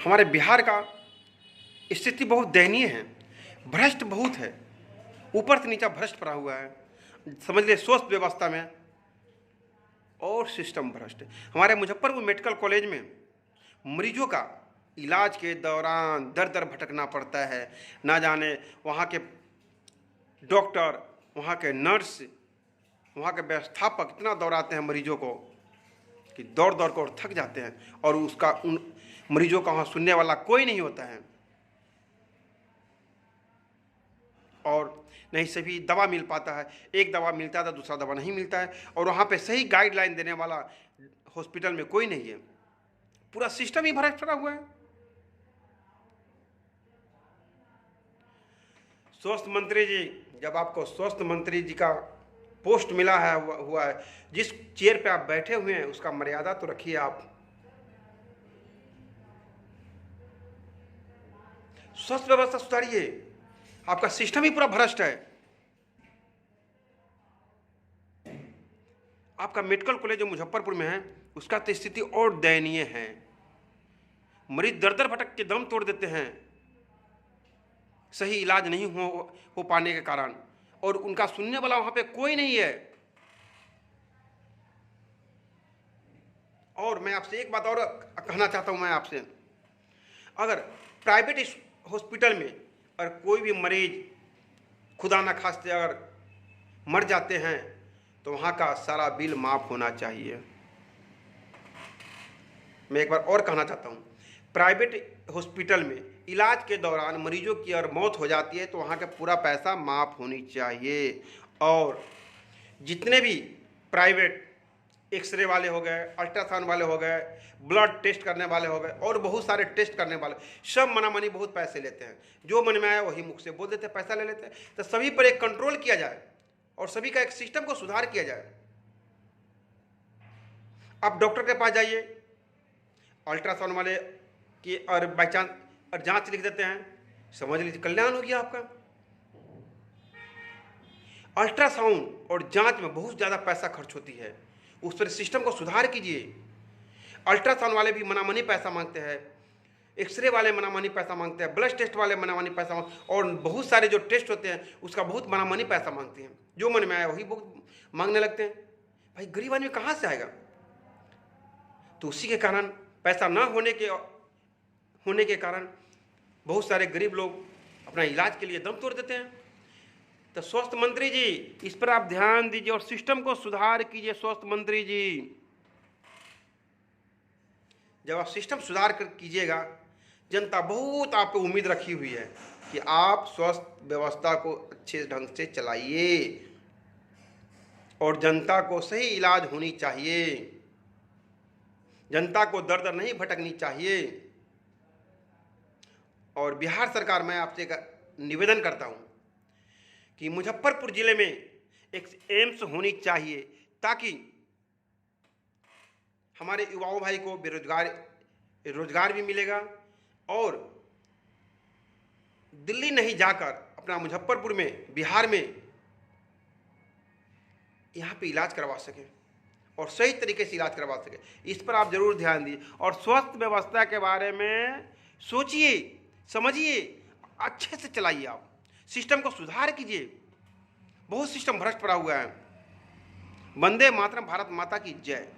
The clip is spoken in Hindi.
हमारे बिहार का स्थिति बहुत दयनीय है, भ्रष्ट बहुत है, ऊपर से नीचा भ्रष्ट पड़ा हुआ है। समझ लीजिए स्वास्थ्य व्यवस्था में और सिस्टम भ्रष्ट है। हमारे मुजफ्फरपुर मेडिकल कॉलेज में मरीजों का इलाज के दौरान दर दर भटकना पड़ता है। ना जाने वहाँ के डॉक्टर, वहाँ के नर्स, वहाँ के व्यवस्थापक इतना दौड़ाते हैं मरीजों को कि दौड़ दौड़ कर थक जाते हैं, और उसका उन मरीजों का वहाँ सुनने वाला कोई नहीं होता है। और नहीं सभी दवा मिल पाता है, एक दवा मिलता है तो दूसरा दवा नहीं मिलता है, और वहाँ पे सही गाइडलाइन देने वाला हॉस्पिटल में कोई नहीं है। पूरा सिस्टम ही भ्रष्ट पड़ा हुआ है। स्वास्थ्य मंत्री जी, जब आपको स्वास्थ्य मंत्री जी का पोस्ट मिला है हुआ है, जिस चेयर पे आप बैठे हुए हैं उसका मर्यादा तो रखिए आप। स्वास्थ्य व्यवस्था सुधारिए, आपका सिस्टम ही पूरा भ्रष्ट है। आपका मेडिकल कॉलेज जो मुजफ्फरपुर में है उसका तो स्थिति और दयनीय है। मरीज दर दर भटक के दम तोड़ देते हैं, सही इलाज नहीं हो पाने के कारण, और उनका सुनने वाला वहां पे कोई नहीं है। और मैं आपसे एक बात और कहना चाहता हूं, मैं आपसे, अगर प्राइवेट हॉस्पिटल में अगर कोई भी मरीज खुदा ना खास्ते अगर मर जाते हैं तो वहाँ का सारा बिल माफ़ होना चाहिए। मैं एक बार और कहना चाहता हूँ, प्राइवेट हॉस्पिटल में इलाज के दौरान मरीजों की अगर मौत हो जाती है तो वहाँ का पूरा पैसा माफ़ होनी चाहिए। और जितने भी प्राइवेट एक्सरे वाले हो गए, अल्ट्रासाउंड वाले हो गए, ब्लड टेस्ट करने वाले हो गए, और बहुत सारे टेस्ट करने वाले, सब मनामनी बहुत पैसे लेते हैं। जो मन में आया वही मुख से बोल देते हैं, पैसा ले लेते हैं। तो सभी पर एक कंट्रोल किया जाए और सभी का एक सिस्टम को सुधार किया जाए। आप डॉक्टर के पास जाइए, अल्ट्रासाउंड वाले की और बाई चांस और जाँच लिख देते हैं, समझ लीजिए कल्याण हो गया आपका। अल्ट्रासाउंड और जांच में बहुत ज़्यादा पैसा खर्च होती है, उस पर सिस्टम को सुधार कीजिए। अल्ट्रासाउंड वाले भी मनामानी पैसा मांगते हैं, एक्सरे वाले मनामानी पैसा मांगते हैं, ब्लड टेस्ट वाले मनामानी पैसा मांगते हैं, और बहुत सारे जो टेस्ट होते हैं उसका बहुत मनामानी पैसा मांगते हैं। जो मन में आया वही बहुत मांगने लगते हैं। भाई गरीब आदमी कहाँ से आएगा? तो उसी के कारण पैसा ना होने के कारण बहुत सारे गरीब लोग अपना इलाज के लिए दम तोड़ देते हैं। तो स्वास्थ्य मंत्री जी, इस पर आप ध्यान दीजिए और सिस्टम को सुधार कीजिए। स्वास्थ्य मंत्री जी, जब आप सिस्टम सुधार कर कीजिएगा, जनता बहुत आप पे उम्मीद रखी हुई है कि आप स्वास्थ्य व्यवस्था को अच्छे ढंग से चलाइए और जनता को सही इलाज होनी चाहिए, जनता को दर दर नहीं भटकनी चाहिए। और बिहार सरकार, मैं आपसे एक निवेदन करता हूं कि मुजफ्फरपुर जिले में एक एम्स होनी चाहिए, ताकि हमारे युवाओं भाई को रोजगार भी मिलेगा, और दिल्ली नहीं जाकर अपना मुजफ्फरपुर में, बिहार में यहाँ पे इलाज करवा सकें और सही तरीके से इलाज करवा सकें। इस पर आप जरूर ध्यान दीजिए और स्वास्थ्य व्यवस्था के बारे में सोचिए, समझिए, अच्छे से चलाइए। आप सिस्टम को सुधार कीजिए, बहुत सिस्टम भ्रष्ट पड़ा हुआ है। वंदे मातरम, भारत माता की जय।